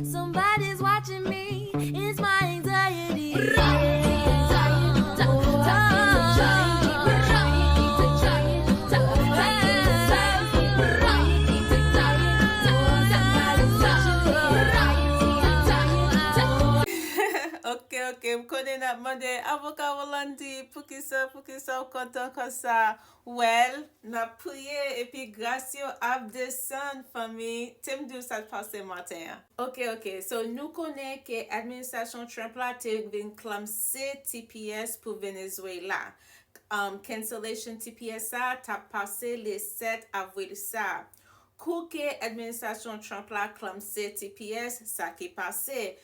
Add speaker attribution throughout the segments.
Speaker 1: Somebody's watching me. It's my anxiety.
Speaker 2: Ok, m konen ap mande avoka Rolandi pou ki sa ou kontan kon sa. Well, na priye epi grasyo ap desan fami. Tem dou sa pase matin. Ok, so nou konen ke administrasyon Trump la te vin klamse TPS pou Venezuela. Cancellation TPS sa ta pase le 7 avril sa. Kou ke administrasyon Trump la klamse TPS, sa ki pase.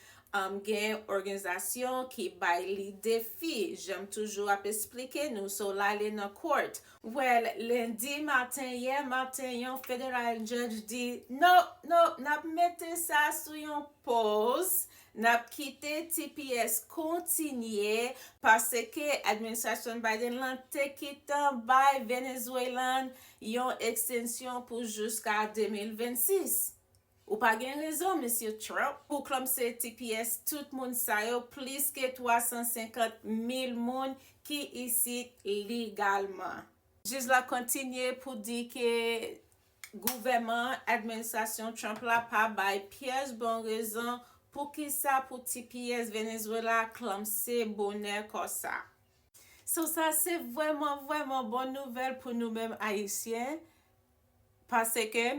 Speaker 2: Gen organizasyon ki bay li defi. J'aime toujou ap explike nou so la le nan court. Well, lundi matin, yon federal judge di, no, nap mette sa sou yon pause, nap kite TPS kontinye, pase ke administrasyon Biden lan te kitan bay Venezuelan yon ekstensyon pou jusqu'a 2026. Ou pa gen rezon, Monsieur Trump, pou klamse TPS tout moun sa yo, plis ke 350,000 moun ki isi legalman. Jiz la kontinye pou di ke gouvernement, administrasyon Trump la pa bay piyej bon rezon pou ki sa pou TPS Venezuela klamse bonè kosa. So sa se vwèman bon nouvel pou nou mèm Haitien, pase ke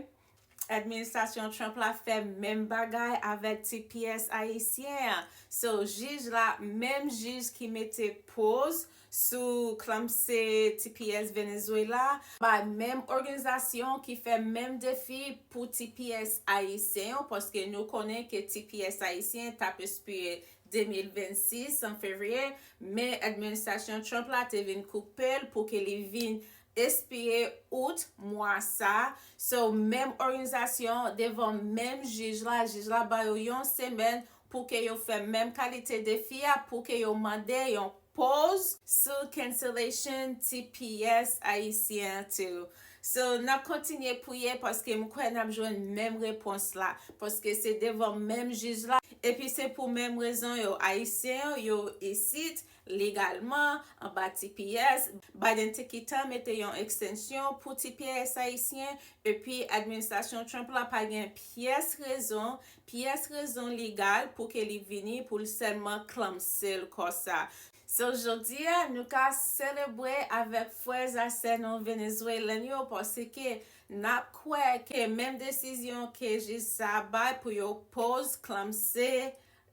Speaker 2: administrasyon Trump la fè mèm bagay avèk TPS Haitien. So, jiz la, mèm jiz ki mette pause sou klamse TPS Venezuela, ba mèm organizasyon ki fè mèm defi pou TPS Haitien, poske nou konen ke TPS Haitien tap espire 2026 en fevriye, mè administrasyon Trump la te vin koupel pou ke li vin espire out mwa sa. So, mèm organizasyon devan mèm jiz la ba yo yon semen pou ke yo fè mèm kalite defi ya pou ke yo mande yon pause sou cancellation TPS Haitien tou. So, nap kontinye pouye paske mkwen nap jwen mèm repons la. Paske se devan mèm jiz la. Epi se pou mèm rezon yo Haitien yo isit legalman an ba TPS. Biden te kitan mette yon ekstensyon pou TPS Haitien. Epi administrasyon Trump la pa gen piyes rezon legal pou ke li vini pou selman klamse l kosa. So, jodi nou ka celebre avèk fwez ase non Venezuelan yo pwase ke nap kwe ke mèm desisyon ke jiz sa bay pou yo pose klamse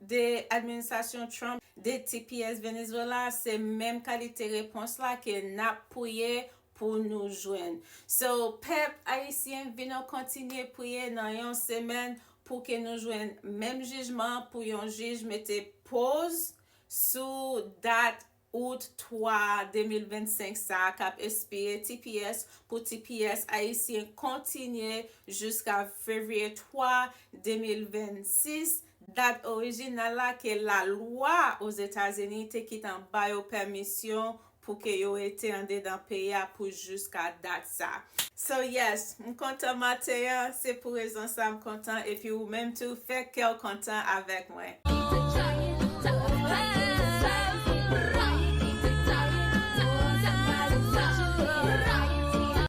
Speaker 2: de administrasyon Trump de TPS Venezuela, se mèm kalite repons la ke nap pouye pou nou jwen. So, pep Haitien vino kontinye pouye nan yon semen pou ke nou jwen mèm jijman pou yon jij mette pause sou dat août 3 2025 sa kap espire TPS pou TPS Haitien kontinye jusqu'à février 3 2026. Dat original la ke la loi aux États-Unis te kitan bayo permisyon pou ke yo ete ande dan peya pou jusqu'à dat sa. So yes, m kontan matin, se pou rezon sa m kontan, epi ou menm tou fek kel kontan avek mwen.